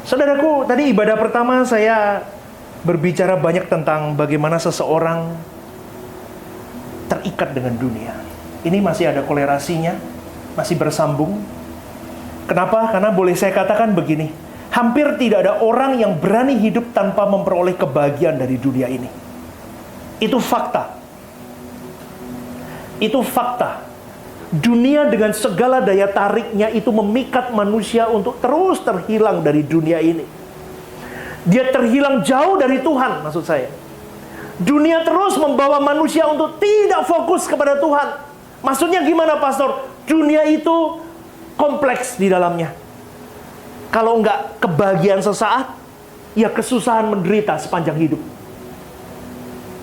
Saudaraku, tadi ibadah pertama saya berbicara banyak tentang bagaimana seseorang terikat dengan dunia. Ini masih ada kolerasinya, masih bersambung. Kenapa? Karena boleh saya katakan begini, hampir tidak ada orang yang berani hidup tanpa memperoleh kebahagiaan dari dunia ini. Itu fakta. Itu fakta. Dunia dengan segala daya tariknya itu memikat manusia untuk terus terhilang dari dunia ini. Dia terhilang jauh dari Tuhan, maksud saya. Dunia terus membawa manusia untuk tidak fokus kepada Tuhan. Maksudnya gimana, Pastor? Dunia itu kompleks di dalamnya. Kalau enggak kebahagiaan sesaat, ya kesusahan menderita sepanjang hidup.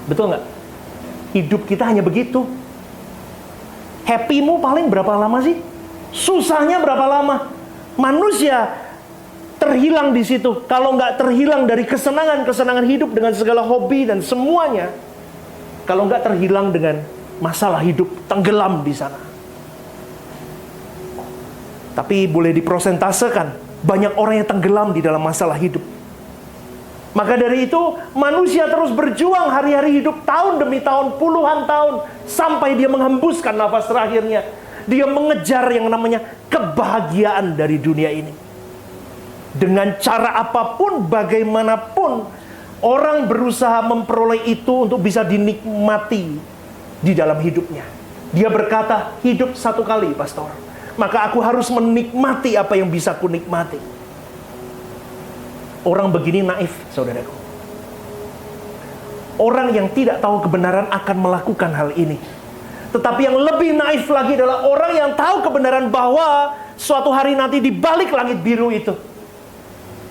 Betul enggak? Hidup kita hanya begitu. Happy-mu paling berapa lama sih? Susahnya berapa lama? Manusia terhilang di situ. Kalau nggak terhilang dari kesenangan hidup dengan segala hobi dan semuanya, kalau nggak terhilang dengan masalah hidup, tenggelam di sana. Tapi boleh diprosentasekan, banyak orang yang tenggelam di dalam masalah hidup. Maka dari itu, manusia terus berjuang hari-hari hidup, tahun demi tahun, puluhan tahun, sampai dia menghembuskan nafas terakhirnya. Dia mengejar yang namanya kebahagiaan dari dunia ini. Dengan cara apapun, bagaimanapun, orang berusaha memperoleh itu untuk bisa dinikmati di dalam hidupnya. Dia berkata, hidup satu kali, Pastor. Maka aku harus menikmati apa yang bisa ku nikmati. Orang begini naif, saudaraku. Orang yang tidak tahu kebenaran akan melakukan hal ini. Tetapi yang lebih naif lagi adalah orang yang tahu kebenaran bahwa suatu hari nanti di balik langit biru itu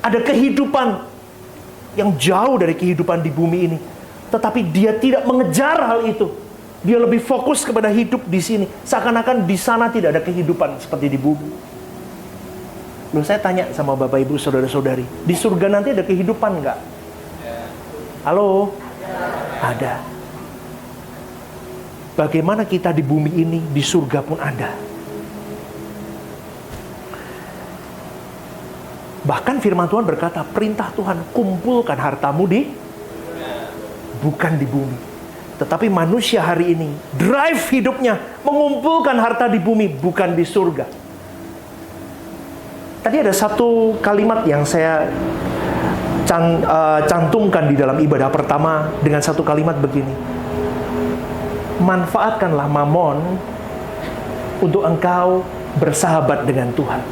ada kehidupan yang jauh dari kehidupan di bumi ini. Tetapi dia tidak mengejar hal itu. Dia lebih fokus kepada hidup di sini. Seakan-akan di sana tidak ada kehidupan seperti di bumi. Loh, saya tanya sama Bapak Ibu, saudara-saudari, di surga nanti ada kehidupan nggak? Halo? Ada. Bagaimana kita di bumi ini, di surga pun ada. Bahkan firman Tuhan berkata, perintah Tuhan, kumpulkan hartamu bukan di bumi. Tetapi manusia hari ini, drive hidupnya, mengumpulkan harta di bumi, bukan di surga. Tadi ada satu kalimat yang saya cantumkan di dalam ibadah pertama dengan satu kalimat begini. Manfaatkanlah mamon untuk engkau bersahabat dengan Tuhan.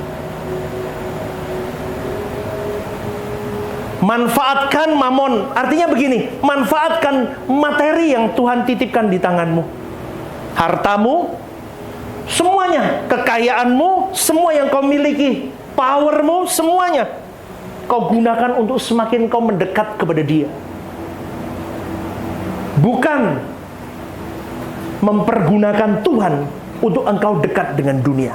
Manfaatkan mamon, artinya begini, manfaatkan materi yang Tuhan titipkan di tanganmu. Hartamu, semuanya, kekayaanmu, semua yang kau miliki, powermu, semuanya kau gunakan untuk semakin kau mendekat kepada Dia. Bukan mempergunakan Tuhan untuk engkau dekat dengan dunia.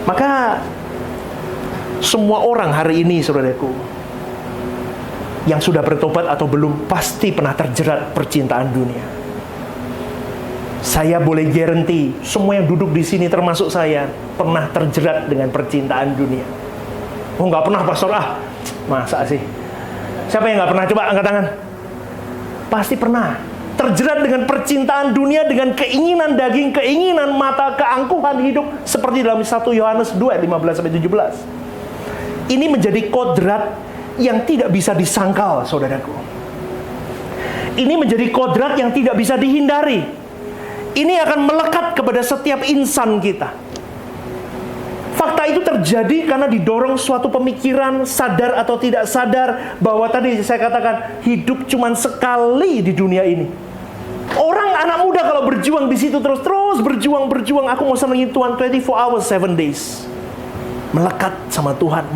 Maka semua orang hari ini, saudaraku, yang sudah bertobat atau belum, pasti pernah terjerat percintaan dunia. Saya boleh guarantee, semua yang duduk di sini termasuk saya pernah terjerat dengan percintaan dunia. Oh, nggak pernah, Pastor. Masa sih? Siapa yang nggak pernah? Coba angkat tangan. Pasti pernah. Terjerat dengan percintaan dunia, dengan keinginan daging, keinginan mata, keangkuhan hidup, seperti dalam 1 Yohanes 2 ayat 15-17. Ini menjadi kodrat yang tidak bisa disangkal, saudaraku. Ini menjadi kodrat yang tidak bisa dihindari. Ini akan melekat kepada setiap insan kita. Fakta itu terjadi karena didorong suatu pemikiran, sadar atau tidak sadar, bahwa tadi saya katakan, hidup cuma sekali di dunia ini. Orang anak muda kalau berjuang di situ terus berjuang, aku mau senengin Tuhan 24 hours 7 days. Melekat sama Tuhan.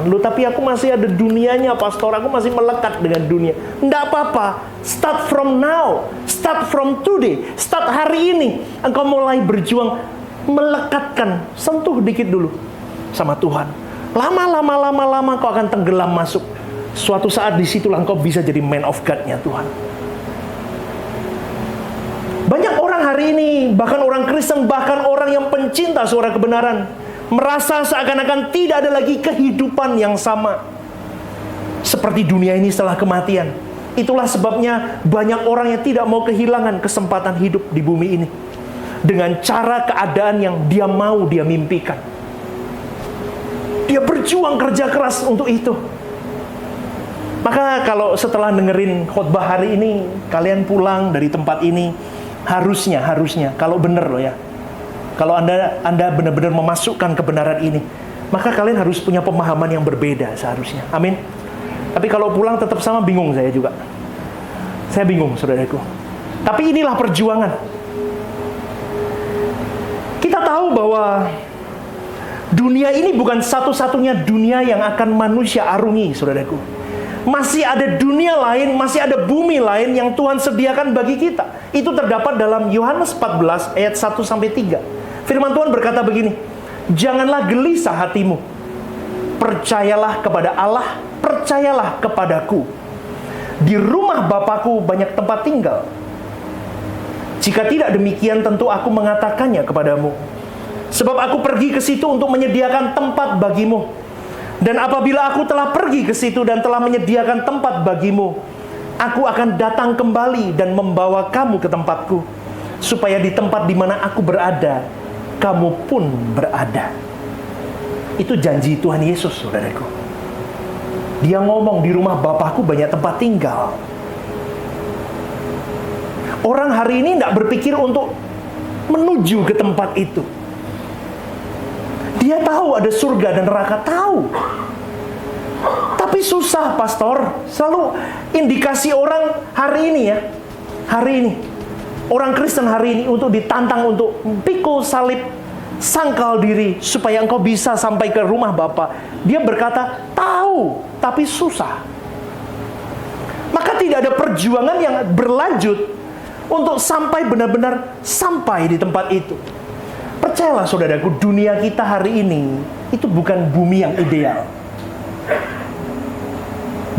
Loh, tapi aku masih ada dunianya, Pastor. Aku masih melekat dengan dunia. Nggak apa-apa. Start from now. Start from today. Start hari ini. Engkau mulai berjuang, melekatkan, sentuh dikit dulu sama Tuhan. Lama kau akan tenggelam masuk. Suatu saat disitulah engkau bisa jadi man of God-nya Tuhan. Banyak orang hari ini, bahkan orang Kristen, bahkan orang yang pencinta suara kebenaran, merasa seakan-akan tidak ada lagi kehidupan yang sama seperti dunia ini setelah kematian. Itulah sebabnya banyak orang yang tidak mau kehilangan kesempatan hidup di bumi ini dengan cara keadaan yang dia mau, dia mimpikan. Dia berjuang kerja keras untuk itu. Maka kalau setelah dengerin khotbah hari ini, kalian pulang dari tempat ini, harusnya kalau benar loh ya, kalau Anda benar-benar memasukkan kebenaran ini, maka kalian harus punya pemahaman yang berbeda seharusnya. Amin. Tapi kalau pulang tetap sama, bingung saya juga. Saya bingung, saudaraku. Tapi inilah perjuangan. Kita tahu bahwa dunia ini bukan satu-satunya dunia yang akan manusia arungi, saudaraku. Masih ada dunia lain, masih ada bumi lain yang Tuhan sediakan bagi kita. Itu terdapat dalam Yohanes 14 ayat 1-3. Firman Tuhan berkata begini, "Janganlah gelisah hatimu. Percayalah kepada Allah, percayalah kepadaku. Di rumah Bapakku banyak tempat tinggal. Jika tidak demikian, tentu aku mengatakannya kepadamu. Sebab aku pergi ke situ untuk menyediakan tempat bagimu. Dan apabila aku telah pergi ke situ dan telah menyediakan tempat bagimu, aku akan datang kembali dan membawa kamu ke tempatku, supaya di tempat di mana aku berada, kamu pun berada." Itu janji Tuhan Yesus, saudaraku. Dia ngomong, di rumah Bapakku banyak tempat tinggal. Orang hari ini tidak berpikir untuk menuju ke tempat itu. Dia tahu ada surga dan neraka, tahu. Tapi susah, pastor. Selalu indikasi orang hari ini ya, hari ini, orang Kristen hari ini untuk ditantang untuk pikul salib, sangkal diri supaya engkau bisa sampai ke rumah Bapa. Dia berkata, tahu, tapi susah. Maka tidak ada perjuangan yang berlanjut untuk sampai benar-benar sampai di tempat itu. Percayalah saudaraku, dunia kita hari ini itu bukan bumi yang ideal.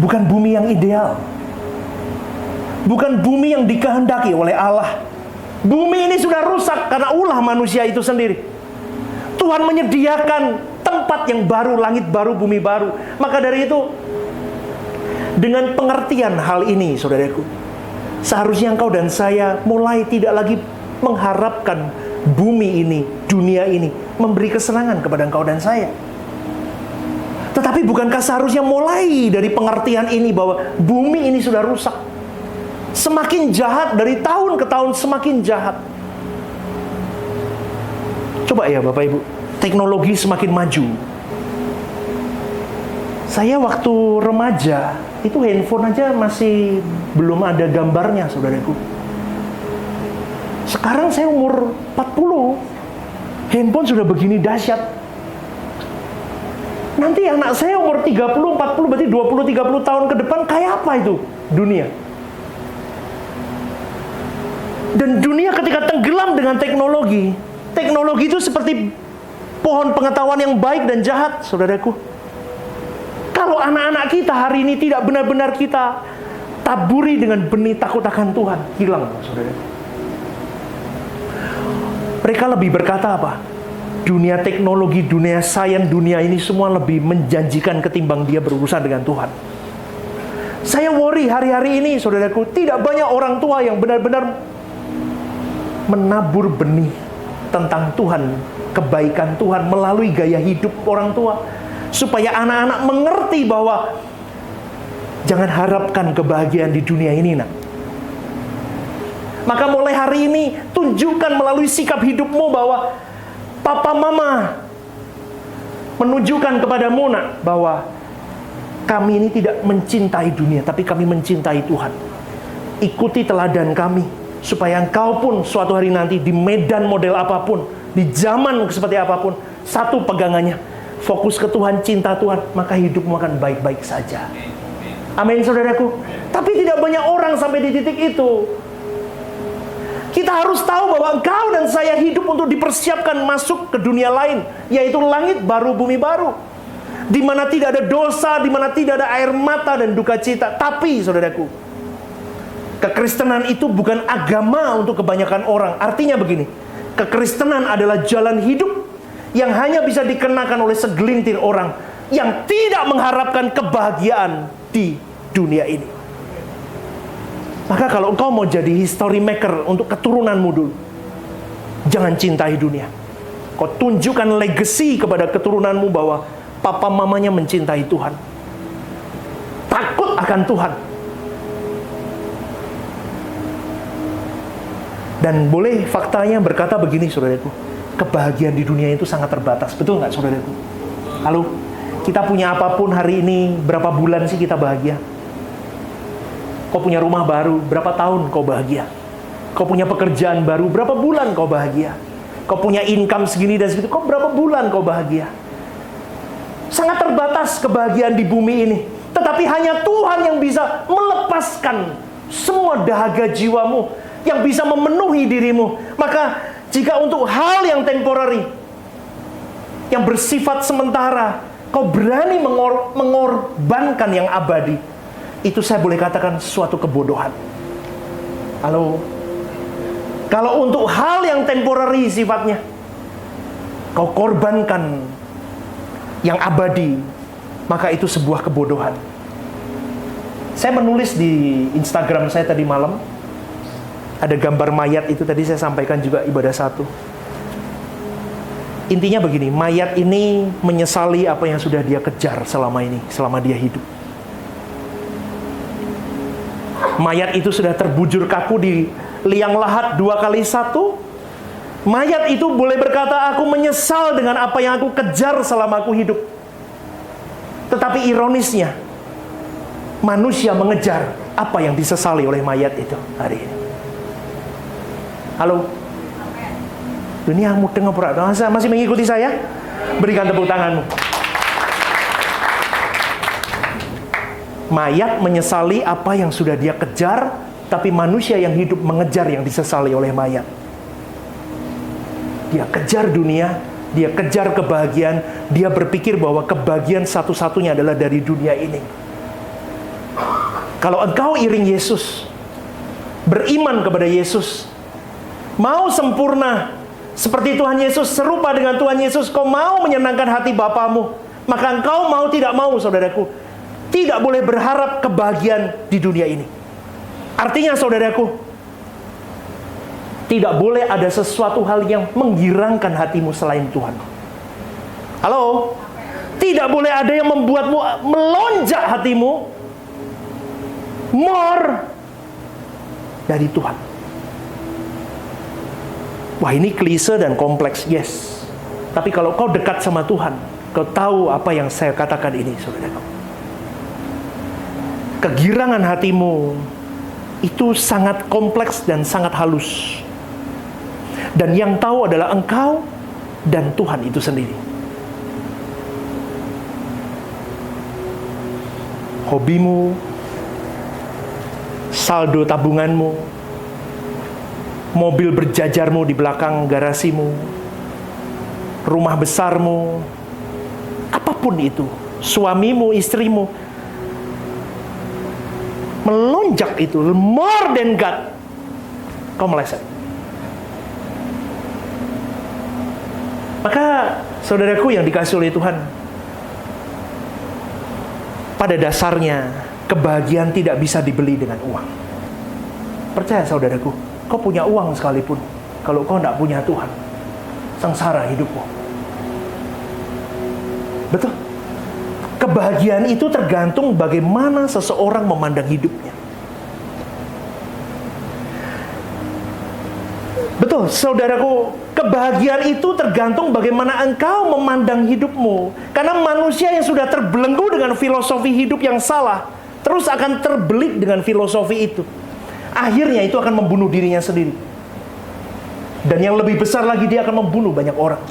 Bukan bumi yang ideal. Bukan bumi yang dikehendaki oleh Allah. Bumi ini sudah rusak karena ulah manusia itu sendiri. Tuhan menyediakan tempat yang baru, langit baru, bumi baru. Maka dari itu, dengan pengertian hal ini, saudaraku, seharusnya engkau dan saya mulai tidak lagi mengharapkan bumi ini, dunia ini memberi kesenangan kepada engkau dan saya. Tetapi bukankah seharusnya mulai dari pengertian ini bahwa bumi ini sudah rusak, semakin jahat, dari tahun ke tahun semakin jahat. Coba ya Bapak Ibu, teknologi semakin maju. Saya waktu remaja, itu handphone aja masih belum ada gambarnya, saudaraku. Sekarang saya umur 40, handphone sudah begini dahsyat. Nanti anak saya umur 30, 40, berarti 20-30 tahun ke depan, kayak apa itu dunia? Dan dunia ketika tenggelam dengan teknologi, teknologi itu seperti pohon pengetahuan yang baik dan jahat, saudaraku. Kalau anak-anak kita hari ini tidak benar-benar kita taburi dengan benih takut akan Tuhan, hilang, saudaraku. Mereka lebih berkata apa? Dunia teknologi, dunia sains, dunia ini semua lebih menjanjikan ketimbang dia berurusan dengan Tuhan. Saya worry hari-hari ini, saudaraku, tidak banyak orang tua yang benar-benar menabur benih tentang Tuhan, kebaikan Tuhan melalui gaya hidup orang tua, supaya anak-anak mengerti bahwa jangan harapkan kebahagiaan di dunia ini, nak. Maka mulai hari ini tunjukkan melalui sikap hidupmu bahwa papa mama menunjukkan kepadamu, nak, bahwa kami ini tidak mencintai dunia, tapi kami mencintai Tuhan. Ikuti teladan kami, supaya engkau pun suatu hari nanti di medan model apapun, di zaman seperti apapun, satu pegangannya, fokus ke Tuhan, cinta Tuhan, maka hidupmu akan baik-baik saja. Amin, saudaraku. Tapi tidak banyak orang sampai di titik itu. Kita harus tahu bahwa engkau dan saya hidup untuk dipersiapkan masuk ke dunia lain, yaitu langit baru, bumi baru, di mana tidak ada dosa, di mana tidak ada air mata dan duka cita. Tapi, saudaraku, kekristenan itu bukan agama untuk kebanyakan orang. Artinya begini, kekristenan adalah jalan hidup yang hanya bisa dikenakan oleh segelintir orang yang tidak mengharapkan kebahagiaan di dunia ini. Maka kalau engkau mau jadi history maker untuk keturunanmu dulu, jangan cintai dunia. Kau tunjukkan legacy kepada keturunanmu bahwa papa mamanya mencintai Tuhan, takut akan Tuhan. Dan boleh faktanya berkata begini, saudaraku, kebahagiaan di dunia itu sangat terbatas. Betul nggak, saudaraku? Halo, kita punya apapun hari ini, berapa bulan sih kita bahagia? Kau punya rumah baru, berapa tahun kau bahagia? Kau punya pekerjaan baru, berapa bulan kau bahagia? Kau punya income segini dan segitu, kau berapa bulan kau bahagia? Sangat terbatas kebahagiaan di bumi ini. Tetapi hanya Tuhan yang bisa melepaskan semua dahaga jiwamu, yang bisa memenuhi dirimu. Maka jika untuk hal yang temporary, yang bersifat sementara, kau berani mengorbankan yang abadi, itu saya boleh katakan suatu kebodohan. Halo? Kalau untuk hal yang temporary sifatnya, kau korbankan yang abadi, maka itu sebuah kebodohan. Saya menulis di Instagram saya tadi malam, ada gambar mayat itu tadi saya sampaikan juga ibadah satu. Intinya begini, mayat ini menyesali apa yang sudah dia kejar selama ini, selama dia hidup. Mayat itu sudah terbujur kaku di liang lahat 2x1. Mayat itu boleh berkata, aku menyesal dengan apa yang aku kejar selama aku hidup. Tetapi ironisnya, manusia mengejar apa yang disesali oleh mayat itu hari ini. Halo? Dunia mudeng apa? Masih mengikuti saya? Berikan tepuk tanganmu. Mayat menyesali apa yang sudah dia kejar, tapi manusia yang hidup mengejar yang disesali oleh mayat. Dia kejar dunia, dia kejar kebahagiaan, dia berpikir bahwa kebahagiaan satu-satunya adalah dari dunia ini. Kalau engkau iring Yesus, beriman kepada Yesus, mau sempurna seperti Tuhan Yesus, serupa dengan Tuhan Yesus, kau mau menyenangkan hati Bapamu, maka engkau mau tidak mau, saudaraku, tidak boleh berharap kebahagiaan di dunia ini. Artinya, saudaraku, tidak boleh ada sesuatu hal yang menggirangkan hatimu selain Tuhan. Halo? Tidak boleh ada yang membuatmu melonjak hatimu more dari Tuhan. Wah, ini klise dan kompleks, yes. Tapi kalau kau dekat sama Tuhan, kau tahu apa yang saya katakan ini, saudaraku. Kegirangan hatimu itu sangat kompleks dan sangat halus. Dan yang tahu adalah engkau dan Tuhan itu sendiri. Hobimu, saldo tabunganmu, mobil berjajarmu di belakang garasimu, rumah besarmu, apapun itu, suamimu, istrimu, melonjak itu, more than God, kau meleset. Maka saudaraku yang dikasih oleh Tuhan, pada dasarnya kebahagiaan tidak bisa dibeli dengan uang. Percaya saudaraku, kau punya uang sekalipun, kalau kau tidak punya Tuhan, sengsara hidupmu. Betul? Kebahagiaan itu tergantung bagaimana seseorang memandang hidupnya. Betul, saudaraku, kebahagiaan itu tergantung bagaimana engkau memandang hidupmu. Karena manusia yang sudah terbelenggu dengan filosofi hidup yang salah, terus akan terbelit dengan filosofi itu. Akhirnya itu akan membunuh dirinya sendiri. Dan yang lebih besar lagi, dia akan membunuh banyak orang.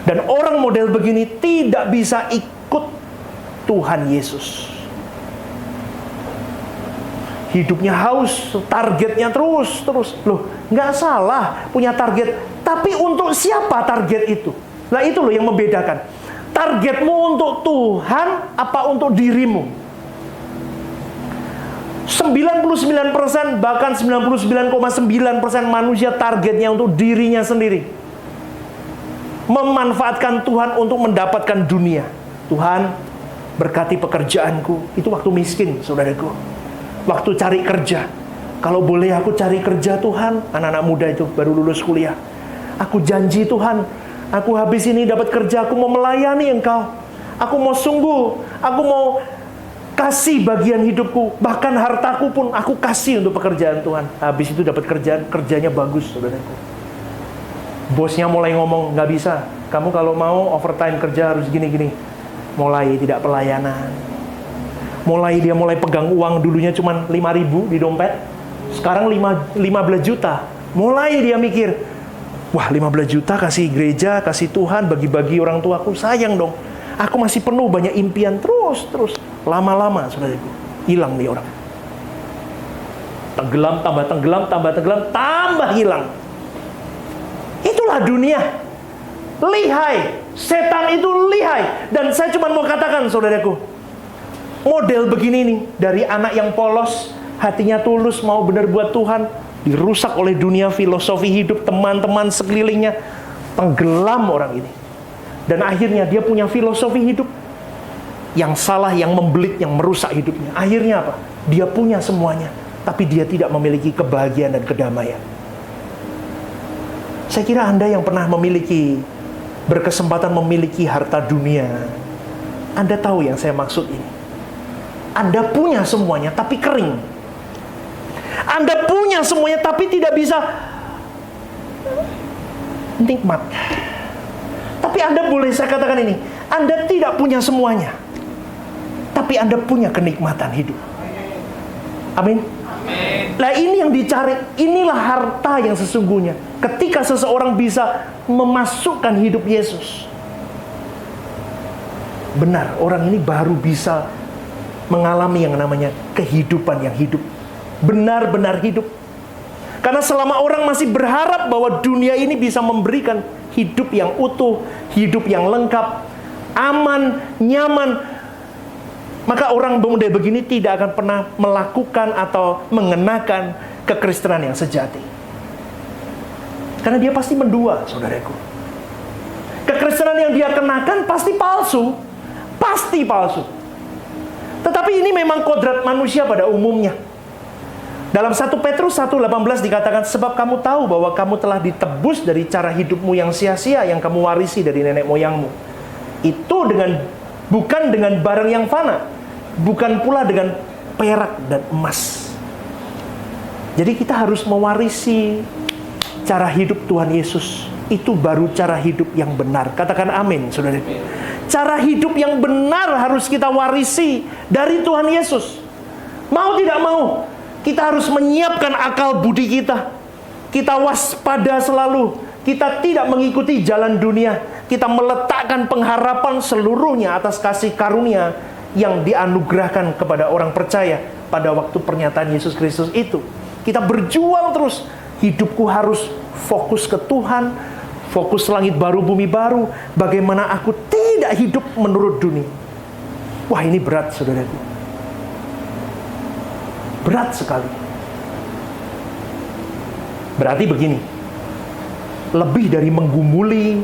Dan orang model begini tidak bisa ikut Tuhan Yesus. Hidupnya haus, targetnya terus. Loh, nggak salah punya target. Tapi untuk siapa target itu? Nah itu loh yang membedakan. Targetmu untuk Tuhan apa untuk dirimu? 99% bahkan 99,9% manusia targetnya untuk dirinya sendiri. memanfaatkan Tuhan untuk mendapatkan dunia. Tuhan, berkati pekerjaanku. Itu waktu miskin, saudaraku. Waktu cari kerja. Kalau boleh aku cari kerja Tuhan. Anak-anak muda itu baru lulus kuliah. Aku janji Tuhan, aku habis ini dapat kerja, aku mau melayani Engkau. Aku mau sungguh, aku mau kasih bagian hidupku, bahkan hartaku pun aku kasih untuk pekerjaan Tuhan. Habis itu dapat kerjaan, kerjanya bagus, saudaraku. Bosnya mulai ngomong, nggak bisa. Kamu kalau mau overtime kerja harus gini-gini. Mulai tidak pelayanan. Dia mulai pegang uang, dulunya cuma 5.000 di dompet. Sekarang 15 juta. Mulai dia mikir, wah 15 juta kasih gereja, kasih Tuhan, bagi-bagi orang tuaku, sayang dong. Aku masih penuh banyak impian, terus. Lama-lama, saudaraku, hilang nih orang. Tenggelam, tambah hilang. Itulah dunia. Lihai. Setan itu lihai. Dan saya cuma mau katakan, saudaraku, model begini nih, dari anak yang polos, hatinya tulus, mau benar buat Tuhan, dirusak oleh dunia, filosofi hidup, teman-teman sekelilingnya, tenggelam orang ini. Dan akhirnya dia punya filosofi hidup yang salah, yang membelit, yang merusak hidupnya. Akhirnya apa? Dia punya semuanya, tapi dia tidak memiliki kebahagiaan dan kedamaian. Saya kira Anda yang pernah berkesempatan memiliki harta dunia, Anda tahu yang saya maksud ini. Anda punya semuanya, tapi kering. Anda punya semuanya, tapi tidak bisa nikmat. Tapi Anda boleh saya katakan ini, Anda tidak punya semuanya, tapi Anda punya kenikmatan hidup. Amin. Nah ini yang dicari, inilah harta yang sesungguhnya. Ketika seseorang bisa memasukkan hidup Yesus, benar, orang ini baru bisa mengalami yang namanya kehidupan yang hidup. Benar-benar hidup. Karena selama orang masih berharap bahwa dunia ini bisa memberikan hidup yang utuh, hidup yang lengkap, aman, nyaman, maka orang pemuda begini tidak akan pernah melakukan atau mengenakan kekristenan yang sejati. Karena dia pasti mendua, saudaraku. Kekristenan yang dia kenakan pasti palsu. Pasti palsu. Tetapi ini memang kodrat manusia pada umumnya. Dalam 1 Petrus 1:18 dikatakan, sebab kamu tahu bahwa kamu telah ditebus dari cara hidupmu yang sia-sia yang kamu warisi dari nenek moyangmu. Itu bukan dengan barang yang fana, bukan pula dengan perak dan emas. Jadi kita harus mewarisi cara hidup Tuhan Yesus. Itu baru cara hidup yang benar. Katakan amin, saudara. Cara hidup yang benar harus kita warisi dari Tuhan Yesus. Mau tidak mau, kita harus menyiapkan akal budi kita. Kita waspada selalu. Kita tidak mengikuti jalan dunia. Kita meletakkan pengharapan seluruhnya atas kasih karunia yang dianugerahkan kepada orang percaya pada waktu pernyataan Yesus Kristus itu. Kita berjuang terus. Hidupku harus fokus ke Tuhan, fokus langit baru, bumi baru. Bagaimana aku tidak hidup menurut dunia. Wah, ini berat, saudaraku. Berat sekali. Berarti begini, lebih dari menggumuli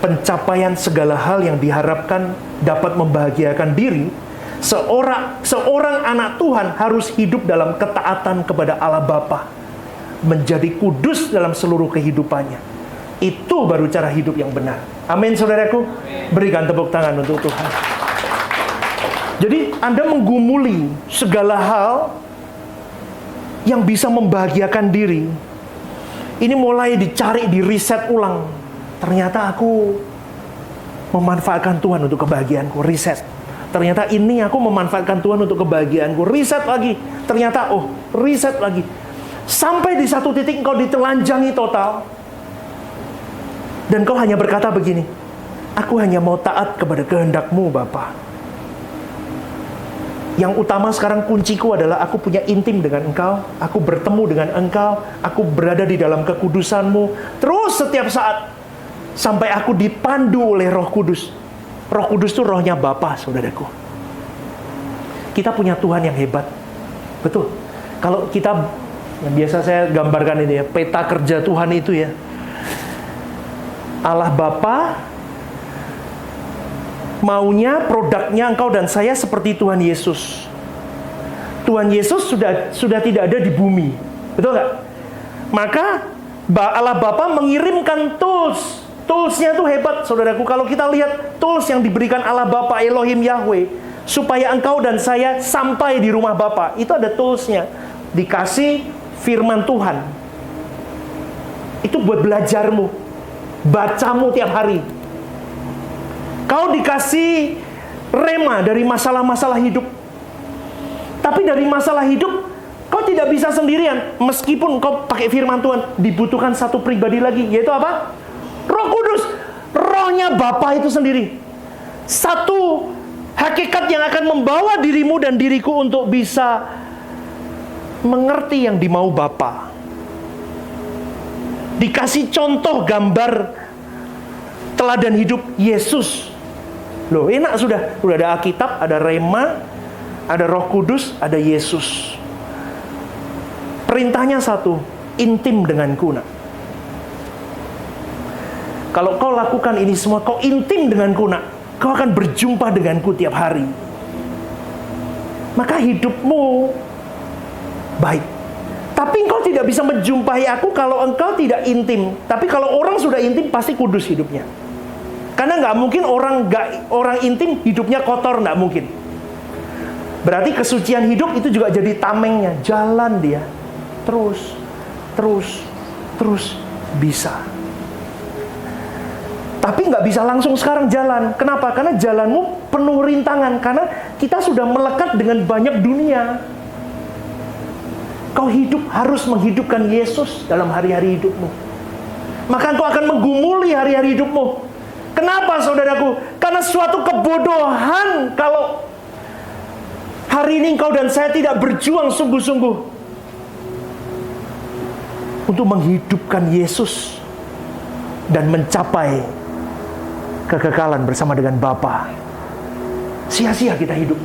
pencapaian segala hal yang diharapkan dapat membahagiakan diri, seorang anak Tuhan harus hidup dalam ketaatan kepada Allah Bapa, menjadi kudus dalam seluruh kehidupannya. Itu baru cara hidup yang benar. Amin, saudaraku. Berikan tepuk tangan untuk Tuhan. Jadi Anda menggumuli segala hal yang bisa membahagiakan diri. Ini mulai dicari, di riset ulang. Ternyata aku memanfaatkan Tuhan untuk kebahagiaanku. Riset. Ternyata ini aku memanfaatkan Tuhan untuk kebahagiaanku. Riset lagi. Ternyata riset lagi. Sampai di satu titik engkau ditelanjangi total. Dan kau hanya berkata begini, aku hanya mau taat kepada kehendak-Mu, Bapa. Yang utama sekarang kunciku adalah aku punya intim dengan Engkau, aku bertemu dengan Engkau, aku berada di dalam kekudusan-Mu. Terus setiap saat, sampai aku dipandu oleh Roh Kudus. Roh Kudus itu rohnya Bapa, saudaraku. Kita punya Tuhan yang hebat. Betul. Kalau kita, yang biasa saya gambarkan ini ya, peta kerja Tuhan itu ya. Allah Bapa maunya produknya engkau dan saya seperti Tuhan Yesus. Tuhan Yesus sudah tidak ada di bumi. Betul nggak? Maka Allah Bapa mengirimkan tools. Toolsnya tuh hebat, saudaraku. Kalau kita lihat tools yang diberikan Allah Bapa Elohim Yahweh, supaya engkau dan saya sampai di rumah Bapa, itu ada toolsnya. Dikasih firman Tuhan. Itu buat belajarmu, bacamu tiap hari. Kau dikasih rema dari masalah-masalah hidup. Tapi dari masalah hidup, kau tidak bisa sendirian. Meskipun kau pakai firman Tuhan, dibutuhkan satu pribadi lagi. Yaitu apa? Roh Kudus. Rohnya Bapa itu sendiri. Satu hakikat yang akan membawa dirimu dan diriku untuk bisa mengerti yang dimau Bapa. Dikasih contoh gambar teladan hidup Yesus. Loh, enak sudah. Udah ada Alkitab, ada Rema, ada Roh Kudus, ada Yesus. Perintahnya satu, intim denganku, nak. Kalau kau lakukan ini semua, kau intim denganku, nak, kau akan berjumpa denganku tiap hari. Maka hidupmu baik. Tapi engkau tidak bisa menjumpai aku kalau engkau tidak intim. Tapi kalau orang sudah intim, pasti kudus hidupnya. Karena nggak mungkin orang intim hidupnya kotor, nggak mungkin. Berarti kesucian hidup itu juga jadi tamengnya. Jalan dia terus bisa. Tapi nggak bisa langsung sekarang jalan. Kenapa? Karena jalanmu penuh rintangan. Karena kita sudah melekat dengan banyak dunia. Kau hidup harus menghidupkan Yesus dalam hari-hari hidupmu. Maka kau akan menggumuli hari-hari hidupmu. Kenapa, saudaraku? Karena suatu kebodohan kalau hari ini engkau dan saya tidak berjuang sungguh-sungguh untuk menghidupkan Yesus dan mencapai kekekalan bersama dengan Bapa. Sia-sia kita hidup.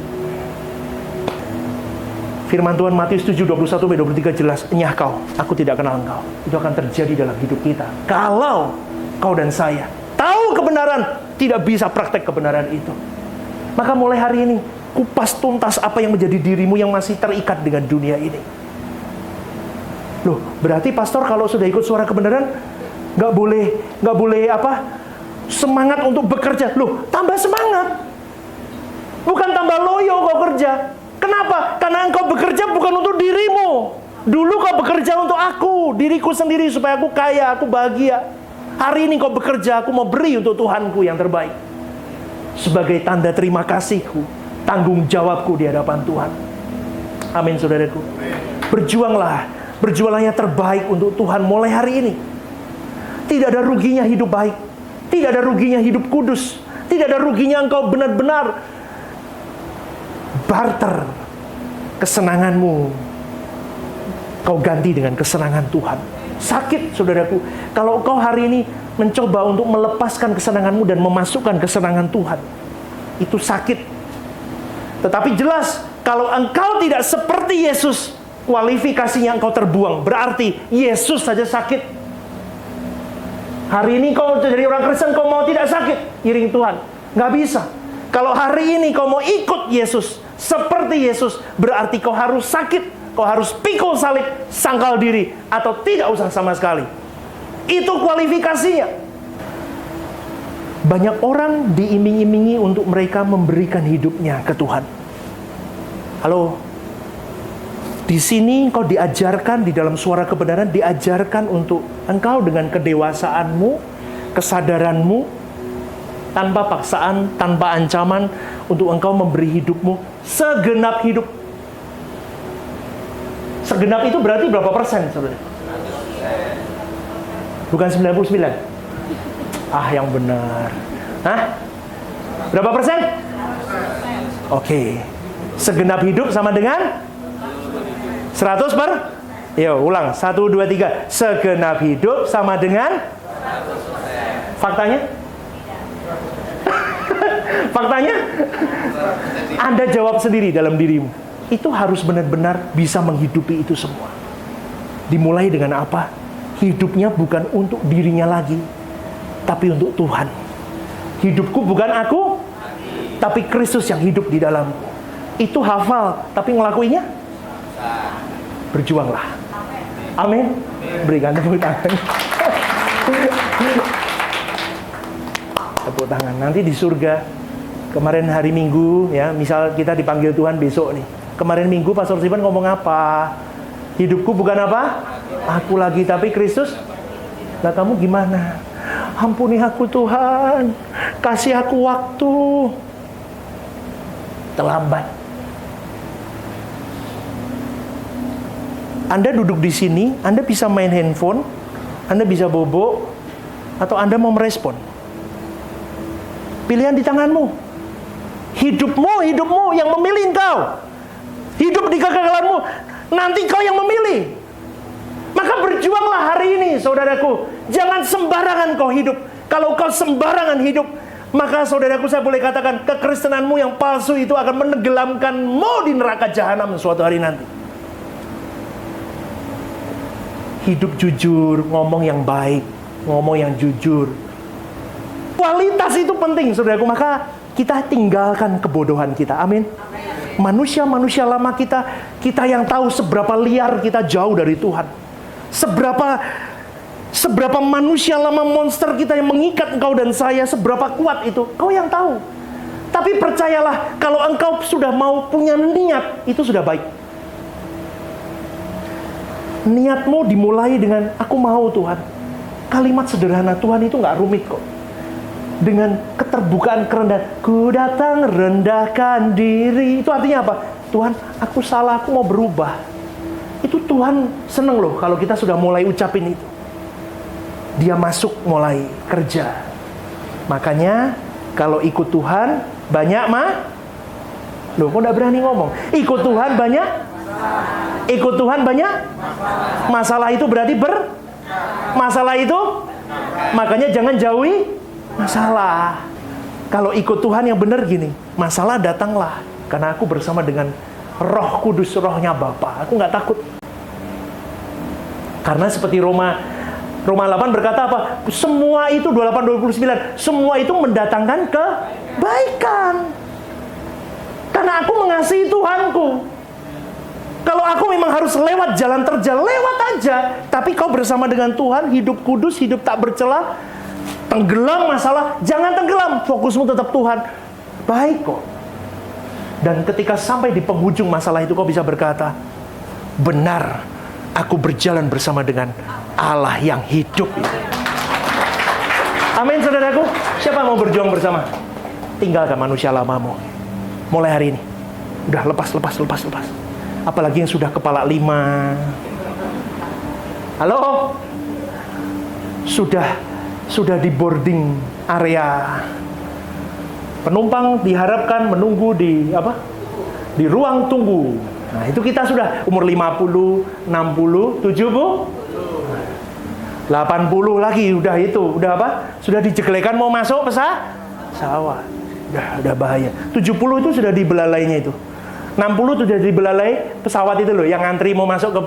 Firman Tuhan Matius 7:21-23 jelas, "Enyah kau, aku tidak kenal engkau." Itu akan terjadi dalam hidup kita kalau kau dan saya tahu kebenaran, tidak bisa praktek kebenaran itu. Maka mulai hari ini, kupas tuntas apa yang menjadi dirimu yang masih terikat dengan dunia ini. Loh, berarti pastor kalau sudah ikut suara kebenaran, nggak boleh semangat untuk bekerja. Loh, tambah semangat. Bukan tambah loyo kau kerja. Kenapa? Karena engkau bekerja bukan untuk dirimu. Dulu kau bekerja untuk aku, diriku sendiri, supaya aku kaya, aku bahagia. Hari ini kau bekerja, aku mau beri untuk Tuhanku yang terbaik. Sebagai tanda terima kasihku, tanggung jawabku di hadapan Tuhan. Amin, saudaraku. Berjuanglah yang terbaik untuk Tuhan mulai hari ini. Tidak ada ruginya hidup baik. Tidak ada ruginya hidup kudus. Tidak ada ruginya engkau benar-benar barter kesenanganmu, kau ganti dengan kesenangan Tuhan. Sakit, saudaraku, kalau kau hari ini mencoba untuk melepaskan kesenanganmu dan memasukkan kesenangan Tuhan. Itu sakit. Tetapi jelas, kalau engkau tidak seperti Yesus, kualifikasinya engkau terbuang. Berarti Yesus saja sakit. Hari ini kau jadi orang Kristen, kau mau tidak sakit, iring Tuhan. Nggak bisa. Kalau hari ini kau mau ikut Yesus, seperti Yesus, berarti kau harus sakit. Kau harus pikul salib, sangkal diri, atau tidak usah sama sekali. Itu kualifikasinya. Banyak orang diiming-imingi untuk mereka memberikan hidupnya ke Tuhan. Halo, di sini kau diajarkan, di dalam suara kebenaran, diajarkan untuk engkau dengan kedewasaanmu, kesadaranmu, tanpa paksaan, tanpa ancaman, untuk engkau memberi hidupmu segenap hidup. Segenap itu berarti berapa persen, saudara? Bukan 99? Ah, yang benar. Hah? Berapa persen? Oke. Segenap hidup sama dengan 100 per? Yo, ulang. 1, 2, 3. Segenap hidup sama dengan? Faktanya? Faktanya? Anda jawab sendiri dalam dirimu. Itu harus benar-benar bisa menghidupi itu semua. Dimulai dengan apa? Hidupnya bukan untuk dirinya lagi, tapi untuk Tuhan. Hidupku bukan aku, tapi Kristus yang hidup di dalamku. Itu hafal, tapi ngelakuinya? Berjuanglah. Amin. Berikan tepuk tangan. Tepuk tangan. Nanti di surga, kemarin hari Minggu, ya, misal kita dipanggil Tuhan besok nih. Kemarin Minggu Pastor Stephen ngomong apa? Hidupku bukan apa? Aku lagi, tapi Kristus. Lah kamu gimana? Ampuni aku Tuhan, kasih aku waktu. Terlambat. Anda duduk di sini, Anda bisa main handphone, Anda bisa bobo, atau Anda mau merespon. Pilihan di tanganmu. Hidupmu yang memilih engkau. Hidup di kegagalanmu, nanti kau yang memilih. Maka berjuanglah hari ini, saudaraku. Jangan sembarangan kau hidup. Kalau kau sembarangan hidup, maka saudaraku, saya boleh katakan, kekristenanmu yang palsu itu akan menenggelamkanmu di neraka jahanam suatu hari nanti. Hidup jujur, ngomong yang baik, ngomong yang jujur. Kualitas itu penting, saudaraku. Maka kita tinggalkan kebodohan kita. Amin. Manusia-manusia lama kita yang tahu seberapa liar kita jauh dari Tuhan. Seberapa manusia lama monster kita yang mengikat engkau dan saya, seberapa kuat itu, kau yang tahu. Tapi percayalah, kalau engkau sudah mau punya niat, itu sudah baik. Niatmu dimulai dengan, aku mau Tuhan. Kalimat sederhana Tuhan itu gak rumit kok. Dengan keterbukaan, kerendahan, ku datang rendahkan diri. Itu artinya apa? Tuhan, aku salah, aku mau berubah. Itu Tuhan seneng loh kalau kita sudah mulai ucapin itu. Dia masuk mulai kerja. Makanya kalau ikut Tuhan banyak loh, kok gak berani ngomong? Ikut Tuhan banyak? Ikut Tuhan banyak? Masalah itu berarti masalah itu? Makanya jangan jauhi masalah. Kalau ikut Tuhan yang benar gini, masalah datanglah. Karena aku bersama dengan Roh Kudus, rohnya Bapa. Aku nggak takut. Karena seperti Roma 8 berkata apa? Semua itu 28-29. Semua itu mendatangkan kebaikan. Karena aku mengasihi Tuhanku. Kalau aku memang harus lewat jalan terjal, lewat aja. Tapi kau bersama dengan Tuhan, hidup kudus, hidup tak bercela. Tenggelam masalah, jangan tenggelam. Fokusmu tetap Tuhan. Baik kok. Dan ketika sampai di penghujung masalah itu, kau bisa berkata, benar, aku berjalan bersama dengan Allah yang hidup itu. Amin, saudaraku. Siapa mau berjuang bersama? Tinggalkan manusia lamamu. Mulai hari ini. Udah lepas. Apalagi yang sudah kepala 5. Halo? Sudah di boarding area. Penumpang diharapkan menunggu di ruang tunggu. Nah, itu kita sudah umur 50, 60, 70, 80 lagi udah sudah dijeglekan mau masuk pesawat. Udah bahaya. 70 itu sudah di belalainya itu. 60 sudah di belalai pesawat itu loh, yang ngantri mau masuk ke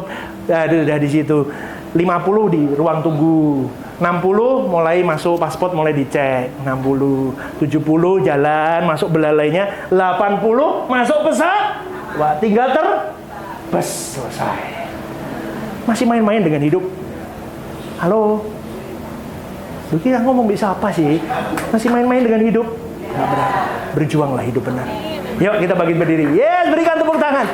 udah di situ. 50 di ruang tunggu. 60 mulai masuk, paspor mulai dicek. 60, 70 jalan masuk belalainya. 80 masuk pesawat. Wah, tinggal selesai. Masih main-main dengan hidup. Halo. Lu kira ngomong bisa apa sih? Masih main-main dengan hidup. Nggak benar. Berjuanglah hidup benar. Yuk kita bagi berdiri. Yes, berikan tepuk tangan.